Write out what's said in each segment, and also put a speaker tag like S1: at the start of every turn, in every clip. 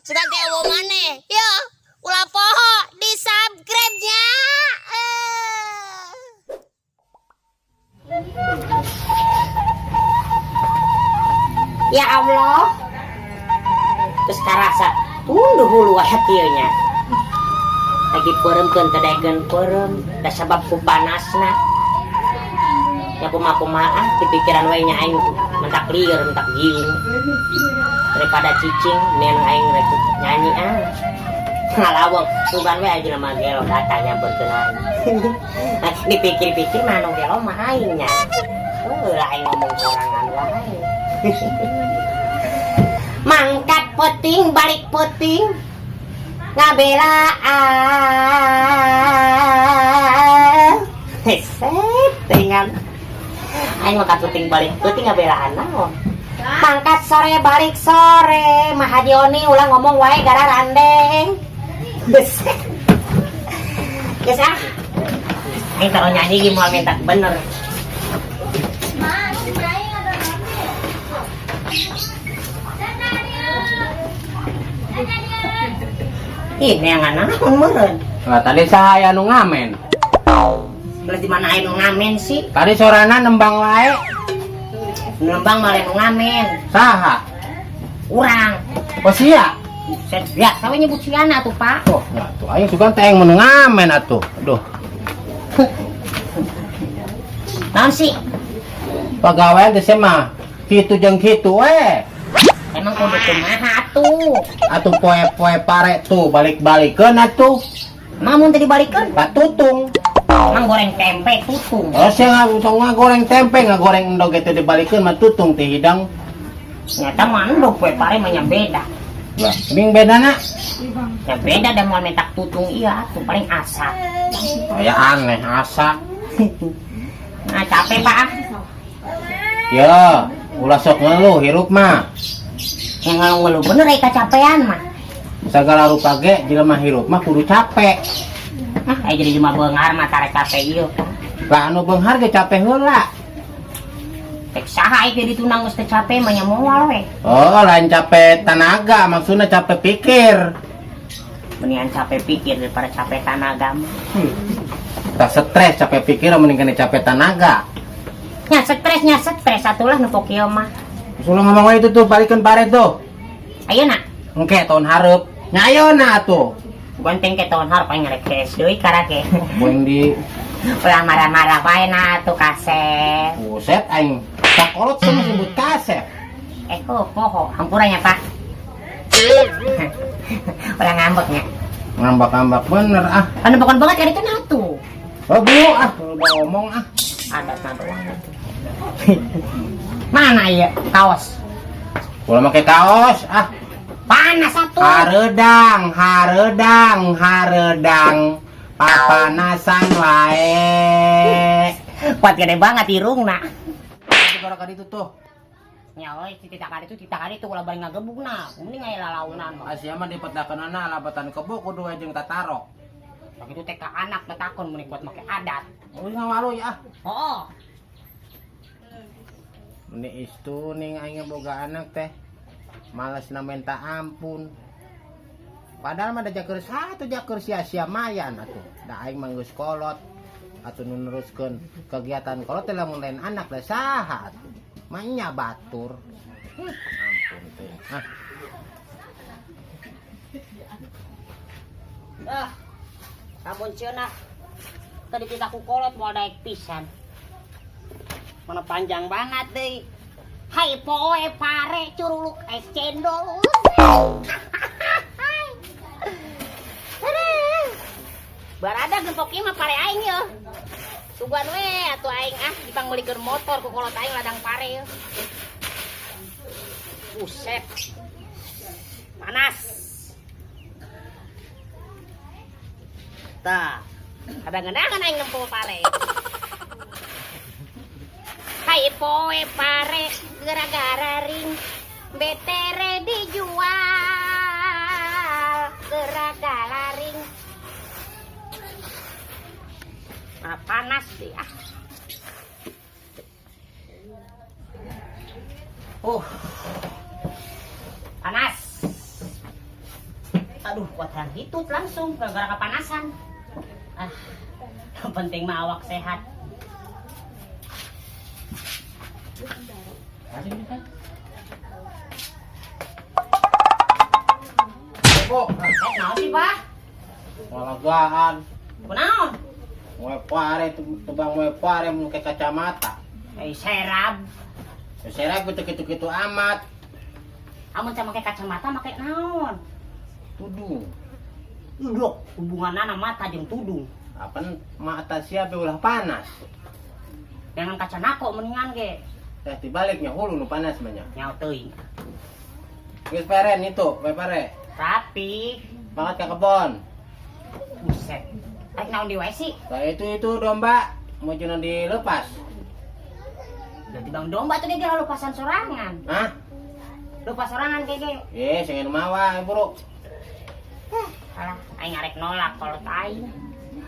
S1: Sudah kayak mana? Yo, ulah poho di subscribe-nya. Ya Allah. Terus karasa tunduh hulu hatinya. Lagi peremkeun tedaegeun perem, da sabab ku panasna. Ya kumaha di pikiran we nya aing mentak lieur, mentak giung. Daripada cicing neun aing rek nyanyi ngalawang sugan we aja mah gelo datanya berkenan. Nah, dipikir-pikir mah nu gelo mah aing nya. Lah aing ngomong sorangan wae. Mangkat peting balik peting ngabelaan heset dengan aing mangkat peting balik peting ngabelaan naon mangkat sore balik sore Mahadioni ulang ngomong wae gara randeng geus geus aing taro nyanyi ge moal minta bener. Ini yang naon meureun.
S2: Nah, tadi saya anu ngamen.
S1: Belah di mana anu ngamen sih?
S2: Tadi sorana nembang wae.
S1: Nembang mah anu ngamen.
S2: Saha?
S1: Urang.
S2: Oh sia.
S1: Ya, sawe nyebut siana tuh, Pak.
S2: Oh, ya tuh aing sugan teh menu ngamen atuh. Aduh.
S1: Naon sih?
S2: Pagawean teh mah kitu jeung kitu we.
S1: Emang kudu kumaha atuh?
S2: Atuh poe-poe pare tuh balik-balikeun atuh.
S1: Mamun teh dibalikeun?
S2: Patutung.
S1: Mang goreng tempe tutung.
S2: Oh sia ngagoreng tempe, ngagoreng endog teh dibalikeun mah tutung teh hidang.
S1: Nyata mah endog poe pare mah nya beda.
S2: Lah, bing bedana?
S1: Ya beda da moal mentak tutung iya atuh paling asap.
S2: Ya aneh asa.
S1: Nah, capek, Pak.
S2: Ya, ulah sok ngeluh hirup mah.
S1: Yang ngeluh bener ai kacapean mah.
S2: Sagala rupa ge jelema hirup mah kudu capek.
S1: Ai jadi cuma beungar mah tara capek ieu.
S2: Lah anu beunghar ge capek heula.
S1: Tek saha ai ge ditunang geus teh capek mah nya moal we.
S2: Oh, lain capek tenaga, maksudnya capek pikir.
S1: Mendingan capek pikir daripada capek tenaga mah.
S2: Tak stres capek pikir mendingan capek tenaga.
S1: Nya stres atulah nu kieu mah.
S2: Sulah ngomong wae itu tuh balikeun pare tuh.
S1: Ayeuna
S2: Engke tahun hareup. Nya ayeuna atuh.
S1: gonteng ke tahun harap aing ngerekes deui karake.
S2: Poing di
S1: Ulah marah-marah wae na tuh kasep.
S2: buset aing sakolot sama sebut kasep.
S1: Poho hampuranya, Pak. Ulah ngambeknya.
S2: Ngambak-ngambak bener ah.
S1: Anu bukan banget kan itu atuh.
S2: Oh bu ah, udah ngomong ah.
S1: Ada doang. Mana ya kaos?
S2: Ulah make kaos ah.
S1: Panas atuh.
S2: Haredang. Papanasan wae.
S1: Kuat gede banget irungna.
S2: Gara kali itu tuh.
S1: Nya euy titik kali itu ulah bari ngagebugna. Mending aya lalaunan mah.
S2: Asia mah dipetakeunana labatan kebo kudu jeung tataro.
S1: Begitu teh ka anak betakon mending kuat make adat.
S2: Ulah ngawaluy ah.
S1: Hooh.
S2: Ini istu ning aing boga anak teh. Malas na minta ampun. Padahal mah da jakeur satu jakeur sia-sia mayan atuh. Da aing mah geus kolot atuh neruskeun kegiatan kolot teh lamun lain anak da saha atuh. Manya batur. Ampun teh.
S1: Sampun cenah. Tadi kita ku kolot moal daek pisan. Mana panjang banget deh. Hai poe pare curuluk es cendol. Barada gempok ieu mah pare aing ya. Sugan we atuh aing dipangbelikeun motor ku kolot aing ladang pare. Buset. Panas. Tah. Kadang-kadang aing nempel pare. Hai poe pare gara-gara ring betere dijual gara-gara ring panas sih panas Aduh, kuatan hitut langsung gara-gara kepanasan. Yang penting mah awak sehat.
S2: Kok
S1: Naon sih, Pak?
S2: ngalagaan.
S1: Kunaon?
S2: Moe pare tubang moe pare mun ke kacamata.
S1: Serab.
S2: Saya gitu amat.
S1: Amun sama make kacamata make naon?
S2: Tudung.
S1: Ndok, hubunganna mata jeung tudung.
S2: Apan mata siapa ulah panas.
S1: Dengan kacanako mendingan ge.
S2: Dibaliknya hulu nu panas banyak.
S1: Nyaw teuing.
S2: Geus paren itu, pare.
S1: Rapi.
S2: Banget ke kebon.
S1: Buset. Rek naon di wae sih?
S2: Nah itu domba mau jangan dilepas.
S1: Jadi bang domba tuh dia lepasan sorangan.
S2: Hah?
S1: Lepas sorangan kege.
S2: Saya ingin mawa, bro.
S1: Alah, aing ngarek nolak kalau aing.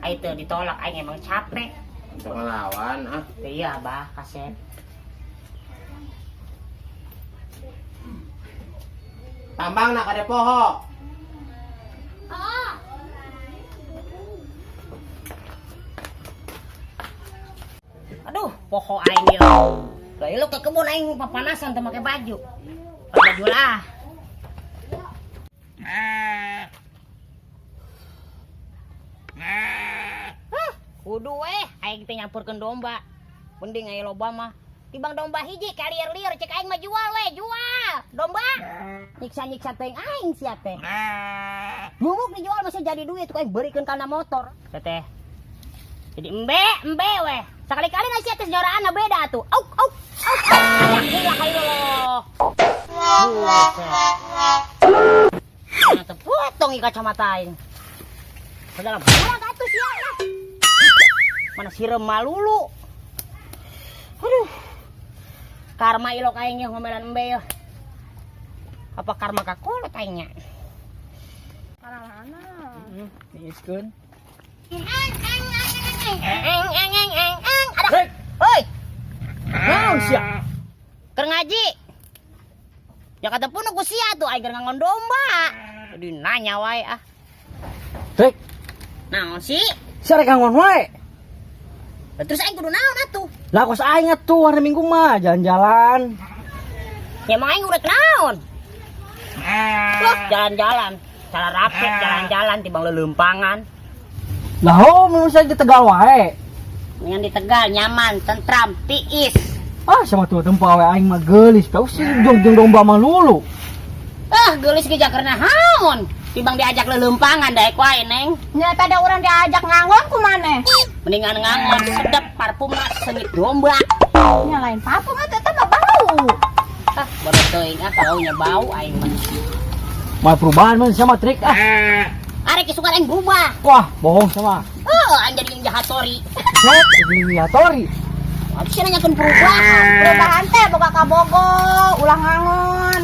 S1: Aing teu ditolak, aing emang capek.
S2: Untuk ngelawan,
S1: Iya, Bah, kasep.
S2: Tambang nak ada poho.
S1: Aduh, poho aing yo. Lah lu ke kebun aing papanasan teu make baju. Pakai baju lah. Kudu aing teh nyampurkeun domba. Mending aya loba mah. Tibang domba hiji kalier-lier cek aing mah jual jual. Domba. Nyiksa-nyiksa teh aing sia teh. Bubuk dijual masih jadi duit ku aing beurikeun kana motor. Teh. Jadi embe sekali-kali nasi atas joraan beda tuh. Au. Nah, terpotong ikat kacamata aing. Padahal burak atuh sia. Mana sirem malulu. Aduh. Karma ilok aing ngomelan embe ya. Apa karma kakolot aingnya?
S3: Karana.
S2: Niiskeun.
S1: Ada. Hoi. Naon sia? Keur ngaji. Ya kata pun aku sia tuh aing ngangon domba. Jadi nanya wae ah.
S4: Trek,
S1: Naon sih?
S4: sare kangon wae.
S1: Lah terus aing kudu naon atuh?
S4: Lah kos aing atuh hari Minggu mah jalan-jalan.
S1: Ya emang aing urek naon? Loh, jalan-jalan. Cara rapi jalan-jalan tibang lelempangan.
S4: Lah ho mun saya di Tegal wae.
S1: Yang di Tegal nyaman, tentram, tiis.
S4: Ah sama tuh tempat wae aing mah geulis. Tau sih jeung domba mah lulu.
S1: Ah, geulis ge jakerna haon. Tibang diajak lelempangan daek wae, Neng.
S3: Nya pada orang diajak ngangon ku maneh.
S1: Mendingan ngangon sedep parfumna sengit domba.
S3: Nya lain parfum eta teh mah bau.
S1: Ah, baru teuing baunya bau aing mah.
S4: Mah perubahan man sama trik ah.
S1: Arek isukan aing berubah.
S4: Wah, bohong sama.
S1: Aing jadi yang jahat sorry.
S4: Set, ini tori.
S1: Habis nanyakeun perubahan.
S3: Perubahan teh boga kabogo, ulah ngangon.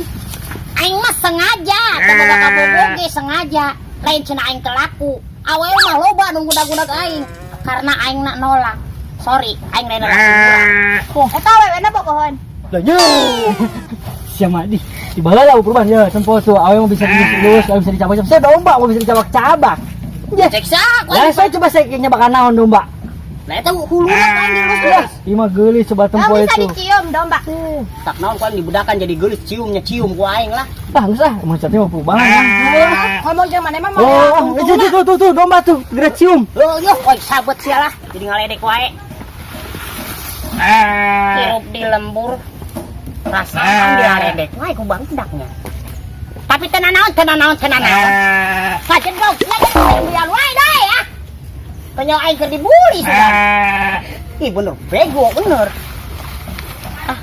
S1: Aing mah sengaja, teu boga kabogo ge sengaja. Lain cenah aing teu laku. Awal mah loba nu gudag-gudag aing. Karena aing nak nolak. Sorry, aing lain laku.
S3: Eta wewena bogohon.
S4: Lah yo. Siapa di balala perubahan ya tempo tuh awe mau bisa lulus, awe bisa dicabak-cabak. Saya domba mau bisa dicabak-cabak. Ya.
S1: Cek sak.
S4: Lah saya coba saya nyabak naon domba.
S1: Lah eta huluan aing dilus-lus.
S4: Ima geulis coba tempo
S3: Bisa
S4: itu.
S3: dicium domba.
S1: Tak naon kan dibudakan jadi geulis ciumnya cium ku aing lah.
S4: Bagus ah, emang catnya mau perubahan kan.
S3: Ngomong jeung maneh mah
S4: Oh, tuh domba tuh, gerak cium.
S1: Yo, oi sabet sia lah. Jadi ngaledek wae. Hirup di lembur. Rasaan dialedek wae ku bangdaknya. Tapi tenan naon. Sajen dong, biar wae dai ah. Tanya aing keur dibuli sudah. Ih bener, bego bener. Ah,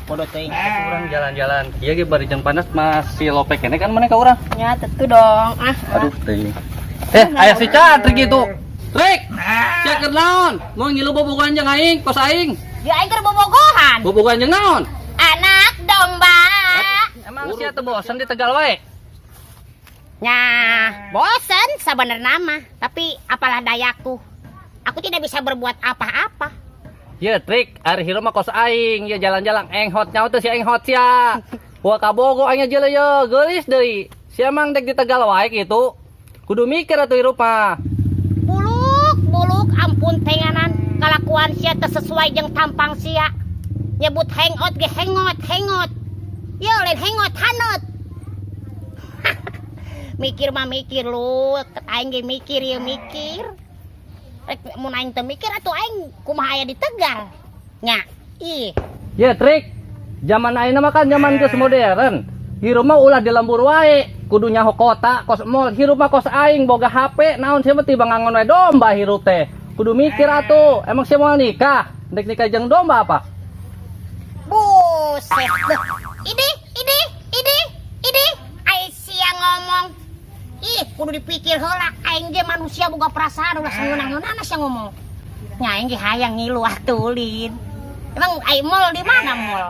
S1: bodoh teuing
S5: Orang jalan-jalan. Iya ge bari jam panas masih lopek kene kan mana ka urang?
S3: Ya tentu dong.
S5: Aduh teuing. Aya si Catrik itu. Trik. Sia keur naon? Mau ngilu bobogohan jeung aing, kos aing.
S1: dia aing keur bobogohan.
S5: Bobogohan jeung naon?
S1: Anak domba.
S5: Emang sia teu bosan di Tegal wae?
S1: Ya, bosan sebenarnya mah, tapi apalah dayaku. Aku tidak bisa berbuat apa-apa.
S5: Iya Trik, ari hirup mah kos aing, ya jalan-jalan enghot nyaho teh si enghot sia. Buah kabogo aing aja ya, geulis deui. Siamang dek di Tegal wae gitu. Kudu mikir atuh hirup mah.
S3: Buluk ampun tenganan kalakuan sia teu sesuai jeung tampang sia. Nyebut hangout ge hangot. Yo lain hangot haneut. Mikir mah mikir lu, aing ge mikir ya mikir. Rek mun aing teu mikir atuh aing kumaha aya di Tegal. Nya, ih.
S5: Ya trik. Zaman ayeuna mah kan zaman geus modern. Hirup mah ulah di lembur wae. Kudu nyaho kota, kos mall. Hirup mah kos aing boga HP, naon sia mah tiba ngangon wae domba hirup teh. Kudu mikir atuh. Emang sia mau nikah? Dek nikah jeung domba apa?
S3: Buset. Ini. Ai sia ngomong. Ih, kudu dipikir heula. Aing ge manusia boga perasaan ulah sangeunang-eunang sia ngomong. Nya aing ge hayang ngilu atuh ulin. Emang ai mall di mana mall?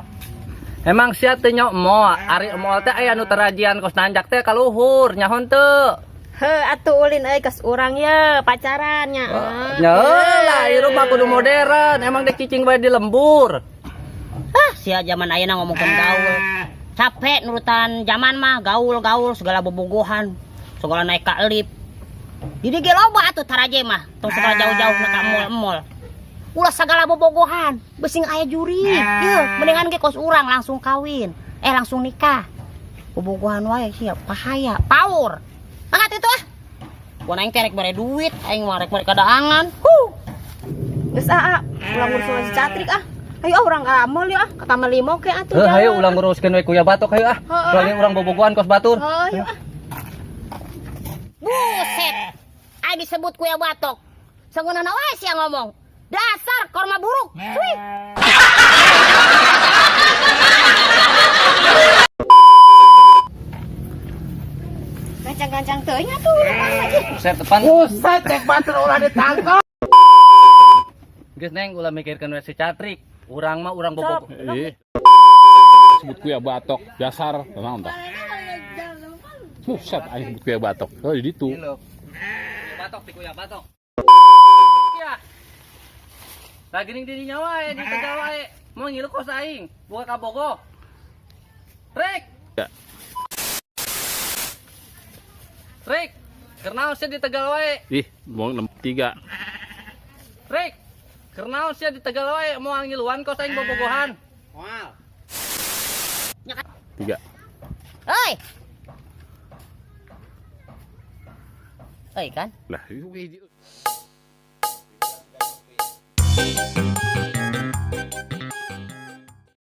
S5: Emang sia teu nyok moal. Ari moal teh aya nu terajian kos nanjak teh ka luhur, nyahon teu.
S3: Heuh atuh ulin euy geus urang ye pacarannya.
S5: Nya lah hirup mah kudu modern. Emang dek cicing bae di lembur.
S3: Sia zaman ayeuna ngomongkeun gaul. Capek nurutan zaman mah gaul segala bobogohan. Segala naik ka lip. Jadi ge loba atuh taraje mah. Tong segala jauh-jauh na ka mall. Ulah segala bobogohan. Besing aya juri. Yeuh, mendingan ge kos urang langsung kawin. Langsung nikah. Bobogohan wae sia bahaya, paur. Angkat itu ah. Mun aing teh rek bare duit, aing mah rek bare kadaangan. Geus ulang urus si Catrik ah. Ayo urang ka mall ya, ka kamar limo ke atuh.
S5: Hayu ulang nguruskeun we kuya batok hayu ah. Soalnya urang bobogohan kos batur.
S3: Ayo ah. Buset. Ai disebut kuya batok. Sangeunana wae sia ngomong. Dasar korma buruk. Cuy. Gancang-gancang teuing atuh.
S5: Buset depan.
S2: Buset cek batur ulah ditangkap.
S5: Geus neng ulah mikirkeun we si Catrik. Urang mah urang bobogoh.
S6: Sebut kuya batok dasar naon tah. Buset aing sebut kuya batok. Oh di ditu.
S5: Batok ti kuya batok. Ya. Lah geuning dirinya wae di Tegal wae. Mau ngilu kos aing, buka ka Bogo. Rek.
S6: Ya.
S5: Rek, kernaon sia di Tegal wae?
S6: Ih, mau 63.
S5: Rek, kernaon sia di Tegal wae mau ngiluan kos aing bobogohan.
S2: Moal.
S6: 3.
S3: Oi. Oi kan?
S6: Lah, itu